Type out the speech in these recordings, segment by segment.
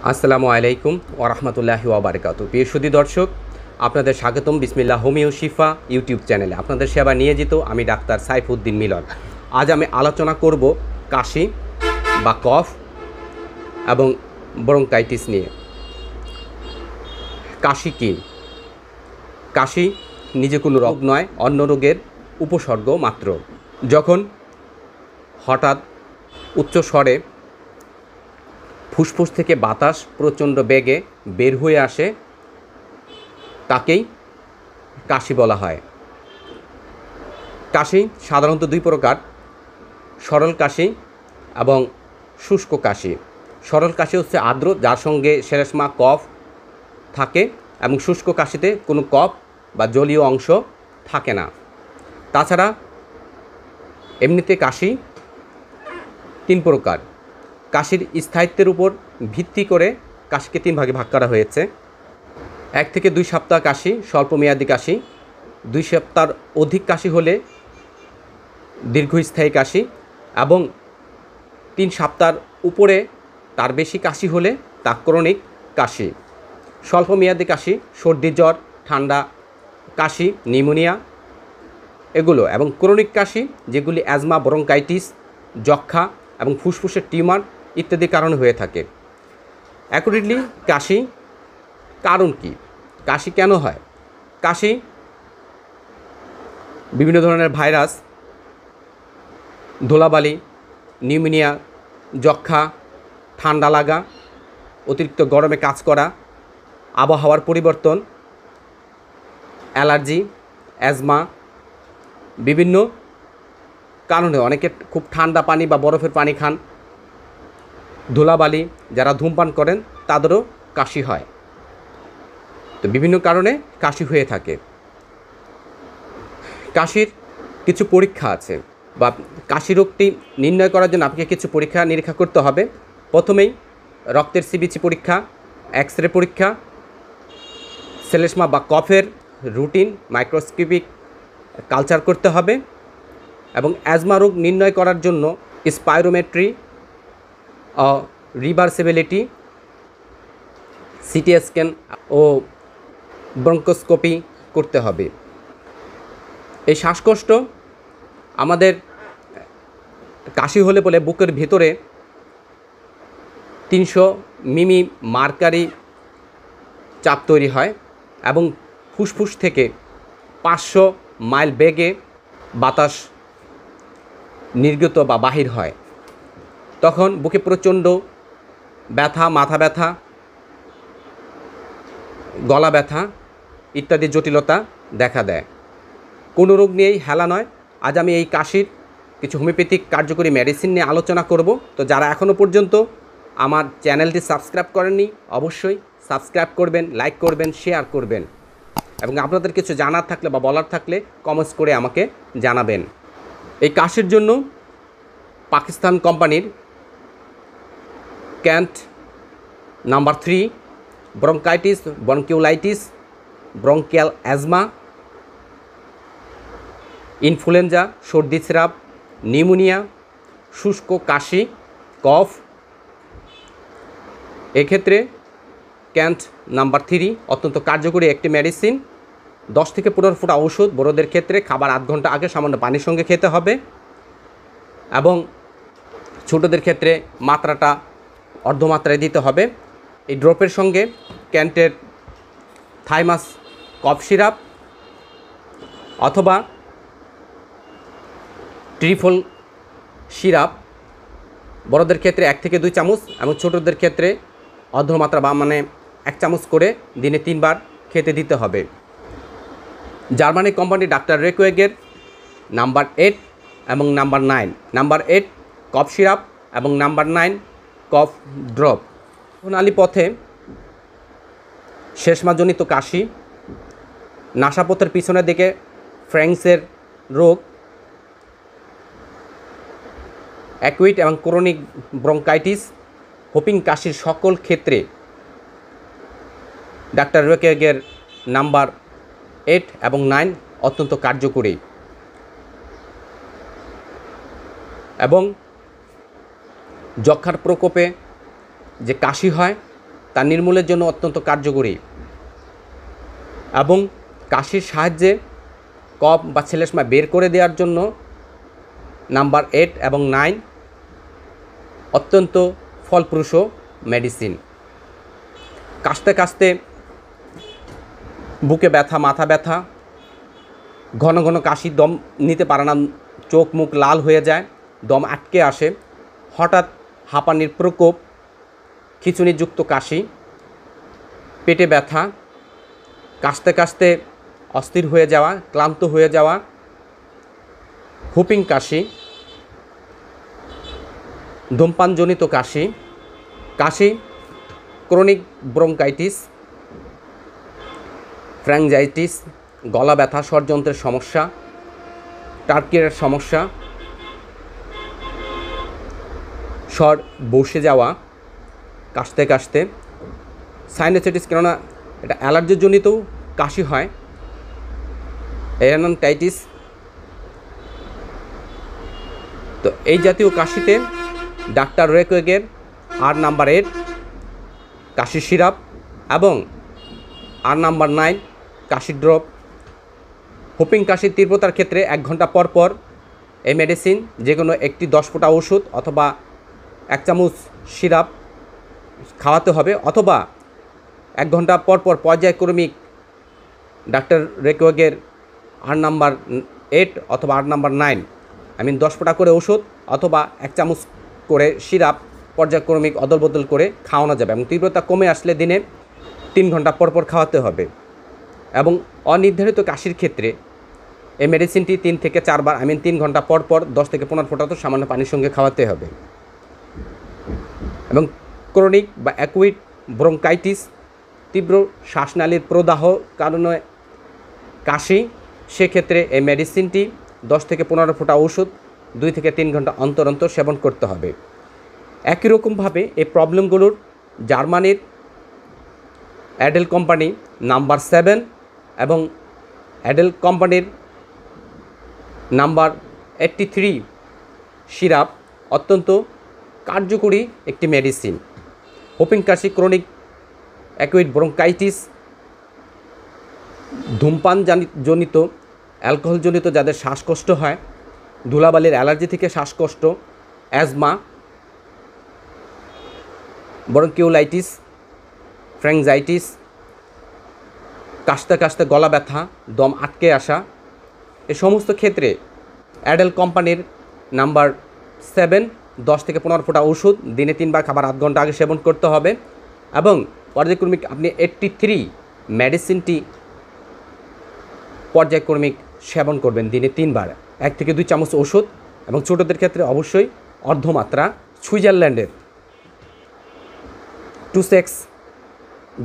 আসসালামু আলাইকুম ওয়া রাহমাতুল্লাহি ওয়া বারাকাতুহু। প্রিয় সুধী দর্শক, আপনাদের স্বাগতম বিসমিল্লাহ হোমিও শিফা ইউটিউব চ্যানেলে। আপনাদের সেবা নিয়োজিত আমি ডাক্তার সাইফুদ্দিন মিলন। আজ আমি আলোচনা করব কাশি বা কফ এবং ব্রঙ্কাইটিস নিয়ে। কাশি কী? কাশি নিজে কোনো রোগ নয়, অন্য রোগের উপসর্গ মাত্র। যখন হঠাৎ উচ্চ স্বরে ফুসফুস থেকে বাতাস প্রচণ্ড বেগে বের হয়ে আসে, তাকেই কাশি বলা হয়। কাশি সাধারণত দুই প্রকার, সরল কাশি এবং শুষ্ক কাশি। সরল কাশি হচ্ছে আর্দ্র, যার সঙ্গে শ্লেষ্মা কফ থাকে, এবং শুষ্ক কাশিতে কোনো কফ বা জলীয় অংশ থাকে না। তাছাড়া এমনিতে কাশি তিন প্রকার। কাশির স্থায়িত্বের উপর ভিত্তি করে কাশিকে তিন ভাগে ভাগ করা হয়েছে। 1 থেকে 2 সপ্তাহ কাশি স্বল্পমেয়াদী কাশি, 2 সপ্তাহর অধিক কাশি হলে দীর্ঘস্থায়ী কাশি, এবং 3 সপ্তাহর উপরে তার বেশি কাশি হলে তা ক্রনিক কাশি। স্বল্পমেয়াদী কাশি সর্দি, জ্বর, ঠান্ডা কাশি, নিউমোনিয়া এগুলো, এবং ক্রনিক কাশি যেগুলি অ্যাজমা, ব্রঙ্কাইটিস, যক্ষ্মা এবং ফুসফুসের টিউমার ইত্যাদি কারণে হয়ে থাকে। অ্যাকুরেটলি কাশি কারণ কি? কাশি কেন হয়? কাশি বিভিন্ন ধরনের ভাইরাস, ধুলাবালি, নিউমোনিয়া, যক্ষ্মা, ঠান্ডা লাগা, অতিরিক্ত গরমে কাজ করা, আবহাওয়ার পরিবর্তন, অ্যালার্জি, অ্যাজমা, বিভিন্ন কারণে অনেকে খুব ঠান্ডা পানি বা বরফের পানি খান, ধুলাবালি, যারা ধূমপান করেন তাদেরও কাশি হয়। তো বিভিন্ন কারণে কাশি হয়ে থাকে। কাশির কিছু পরীক্ষা আছে, বা কাশি রোগটি নির্ণয় করার জন্য আপনাকে কিছু পরীক্ষা নিরীক্ষা করতে হবে। প্রথমেই রক্তের সিবিসি পরীক্ষা, এক্স-রে পরীক্ষা, শ্লেষ্মা বা কফের রুটিন মাইক্রোস্কোপিক কালচার করতে হবে, এবং অ্যাজমা রোগ নির্ণয় করার জন্য স্পাইরোমেট্রি, রিভার্সিবিলিটি, সিটি স্ক্যান ও ব্রঙ্কোস্কোপি করতে হবে। এই শ্বাসকষ্ট আমাদের কাশি হলে বলে বুকের ভেতরে 300 মিমি মার্কারি চাপ তৈরি হয়, এবং ফুসফুস থেকে 500 মাইল বেগে বাতাস নির্গত বা বাহির হয়। তখন বুকে প্রচণ্ড ব্যথা, মাথা ব্যথা, গলা ব্যথা ইত্যাদি জটিলতা দেখা দেয়। কোনো রোগ নিয়েই হেলা নয়। আজ আমি এই কাশির কিছু হোমিওপ্যাথিক কার্যকরী মেডিসিন নিয়ে আলোচনা করব। তো যারা এখনও পর্যন্ত আমার চ্যানেলটি সাবস্ক্রাইব করেননি, অবশ্যই সাবস্ক্রাইব করবেন, লাইক করবেন, শেয়ার করবেন, এবং আপনাদের কিছু জানার থাকলে বা বলার থাকলে কমেন্টস করে আমাকে জানাবেন। এই কাশির জন্য পাকিস্তান কোম্পানির can't number 3, bronchitis, bronchiolitis, bronchial asthma, influenza, সর্দি সিরাপ, নিউমোনিয়া, শুষ্ক কাশি, কফ, এক্ষেত্রে ক্যান্ট নাম্বার 3 অত্যন্ত কার্যকরী একটি মেডিসিন। 10 থেকে 15 ফোঁটা ওষুধ বড়দের ক্ষেত্রে খাবার 8 ঘন্টা আগে সামান্য পানির সঙ্গে খেতে হবে, এবং ছোটদের ক্ষেত্রে মাত্রাটা অর্ধমাত্রায় দিতে হবে। এই ড্রপের সঙ্গে ক্যান্টের থাইমাস কফ সিরাপ অথবা ট্রিফল সিরাপ বড়দের ক্ষেত্রে 1 থেকে 2 চামচ, এবং ছোটদের ক্ষেত্রে অর্ধমাত্রা বা 1 চামচ করে দিনে 3 বার খেতে দিতে হবে। জার্মানি কোম্পানি ডাক্তার রেকুয়েগের নাম্বার 8 এবং নাম্বার 9, নাম্বার 8 কফ সিরাপ এবং নাম্বার 9 কফ ড্রপ। প্রণালী পথে শ্লেষ্মাজনিত কাশি, নাসাপথের পিছনের দিকে ফ্র্যাঙ্কসের রোগ, অ্যাকুইট এবং ক্রনিক ব্রঙ্কাইটিস, হোপিং কাশির সকল ক্ষেত্রে ডাক্তার রেকুয়েগের নাম্বার 8 এবং 9 অত্যন্ত কার্যকরী। এবং যক্ষার প্রকোপে যে কাশি হয় তা নির্মূলের জন্য অত্যন্ত কার্যকরী এবং কাশির সাহায্যে কফ বা শ্লেষ্মা বের করে দেওয়ার জন্য নাম্বার 8 এবং 9 অত্যন্ত ফলপ্রসূ মেডিসিন। কাশতে কাশতে বুকে ব্যথা, মাথা ব্যথা, ঘন ঘন কাশি, দম নিতে পারে না, চোখ মুখ লাল হয়ে যায়, দম আটকে আসে, হঠাৎ হাঁপানির প্রকোপ, খিঁচুনিযুক্ত কাশি, পেটে ব্যথা, কাশতে কাশতে অস্থির হয়ে যাওয়া, ক্লান্ত হয়ে যাওয়া, হুপিং কাশি, ধূমপানজনিত কাশি, কাশি, ক্রনিক ব্রঙ্কাইটিস, ফ্র্যাঞ্জাইটিস, গলা ব্যথা, স্বরযন্ত্রের সমস্যা, টার্কিরের সমস্যা, স্বর বসে যাওয়া কাশতে কাশতে, সাইনাসাইটিস, কেননা এটা অ্যালার্জিজনিত কাশি হয়, এরানটাইটিস। তো এই জাতীয় কাশিতে ডাক্তার রেকোয়েগের আর নাম্বার 8 কাশি সিরাপ এবং আর নাম্বার 9 কাশি ড্রপ। হুপিং কাশির তীব্রতার ক্ষেত্রে 1 ঘন্টা পর পর এই মেডিসিন যে কোনো একটি 10 ফোঁটা ওষুধ অথবা 1 চামচ সিরাপ খাওয়াতে হবে, অথবা 1 ঘন্টা পর পর পর্যায়ক্রমিক ডাক্তার রেকোয়েগের আর নাম্বার 8 অথবা আর নাম্বার 9 10 ফোঁটা করে ওষুধ অথবা 1 চামচ করে সিরাপ পর্যায়ক্রমিক অদল বদল করে খাওয়ানো যাবে এবং তীব্রতা কমে আসলে দিনে 3 ঘন্টা পর পর খাওয়াতে হবে। এবং অনির্ধারিত কাশির ক্ষেত্রে এই মেডিসিনটি 3 থেকে 4 বার 3 ঘন্টা পর পর 10 থেকে 15 ফোঁটা তো সামান্য পানির সঙ্গে খাওয়াতে হবে। এবং ক্রনিক বা অ্যাকুইট ব্রঙ্কাইটিস, তীব্র শ্বাসনালীর প্রদাহ কারণে কাশি, সেক্ষেত্রে এই মেডিসিনটি 10 থেকে 15 ফোঁটা ওষুধ 2 থেকে 3 ঘন্টা অন্তর অন্তর সেবন করতে হবে। একই রকমভাবে এই প্রবলেমগুলোর জার্মানির অ্যাডেল কোম্পানি নাম্বার 7 এবং অ্যাডেল কোম্পানির নাম্বার 83 সিরাপ অত্যন্ত কার্যকরী একটি মেডিসিন। হুপিং কাশি, ক্রনিক অ্যাকুইট ব্রঙ্কাইটিস, ধূমপানজনিত, অ্যালকোহলজনিত যাদের শ্বাসকষ্ট হয়, ধুলাবালির অ্যালার্জি থেকে শ্বাসকষ্ট, অ্যাজমা, ব্রঙ্কিওলাইটিস, ফ্র্যাঞ্জাইটিস, কাশতে কাশতে গলা ব্যথা, দম আটকে আসা, এ সমস্ত ক্ষেত্রে অ্যাডেল কোম্পানির নাম্বার 7 10 থেকে 15 ফোঁটা ওষুধ দিনে 3 বার খাবার 8 ঘন্টা আগে সেবন করতে হবে এবং পর্যায়ক্রমিক আপনি 83 মেডিসিনটি পর্যায়ক্রমিক সেবন করবেন দিনে 3 বার, 1 থেকে 2 চামচ ওষুধ এবং ছোটোদের ক্ষেত্রে অবশ্যই অর্ধমাত্রা সুইজারল্যান্ডের 2-6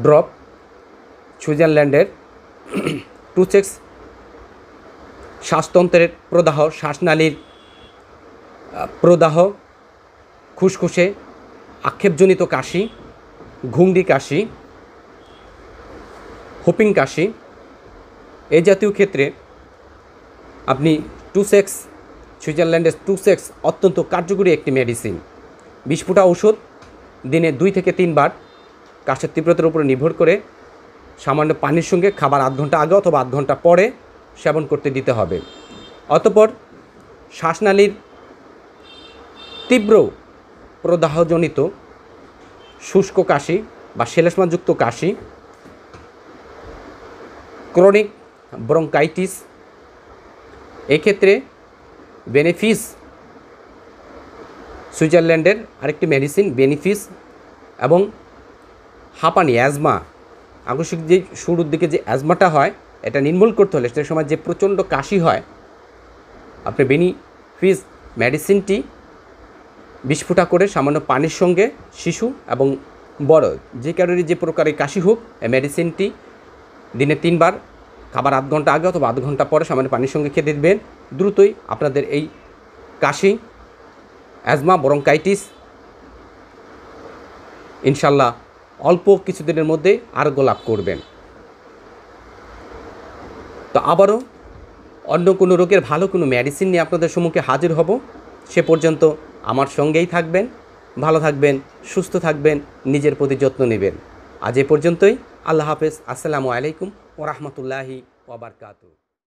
ড্রপ, সুইজারল্যান্ডের 2-6 শ্বাসতন্ত্রের প্রদাহ, শ্বাসনালীর প্রদাহ, খুসখুসে, আক্ষেপজনিত কাশি, ঘুংডি কাশি, হুপিং কাশি, এই জাতীয় ক্ষেত্রে আপনি 2-6 সুইজারল্যান্ডের 2-6 অত্যন্ত কার্যকরী একটি মেডিসিন। 20 ফোঁটা ওষুধ দিনে 2 থেকে 3 বার কাশের তীব্রতার উপরে নির্ভর করে সামান্য পানির সঙ্গে খাবার 8 ঘন্টা আগে অথবা 8 ঘন্টা পরে সেবন করতে দিতে হবে। অতঃপর শ্বাসনালীর তীব্র প্রদাহজনিত শুষ্ক কাশি বা শ্লেষ্মাযুক্ত কাশি, ক্রনিক ব্রঙ্কাইটিস, এক্ষেত্রে বেনিফিস সুইজারল্যান্ডের আরেকটি মেডিসিন বেনিফিস এবং হাঁপানি, অ্যাজমা, আকস্মিক যে শুরুর দিকে যে অ্যাজমাটা হয় এটা নির্মূল করতে হলে সে সময় যে প্রচণ্ড কাশি হয়, আপনি বেনিফিস মেডিসিনটি 20 ফোঁটা করে সামান্য পানির সঙ্গে শিশু এবং বড় যে কারোরই যে প্রকারের কাশি হোক এই মেডিসিনটি দিনে 3 বার খাবার 8 ঘন্টা আগে অথবা 8 ঘন্টা পরে সামান্য পানির সঙ্গে খেতে দেবেন। দ্রুতই আপনাদের এই কাশি, অ্যাজমা, ব্রঙ্কাইটিস ইনশাল্লাহ অল্প কিছুদিনের মধ্যে আরোগ্য লাভ করবেন। তো আবারও অন্য কোনো রোগের ভালো কোনো মেডিসিন নিয়ে আপনাদের সম্মুখে হাজির হব। সে পর্যন্ত আমার সঙ্গেই থাকবেন, ভালো থাকবেন, সুস্থ থাকবেন, নিজের প্রতি যত্ন নেবেন। আজ এ পর্যন্তই। আল্লাহ হাফেজ। আসসালামু আলাইকুম ওয়া রাহমাতুল্লাহি ওয়া বারাকাতুহু।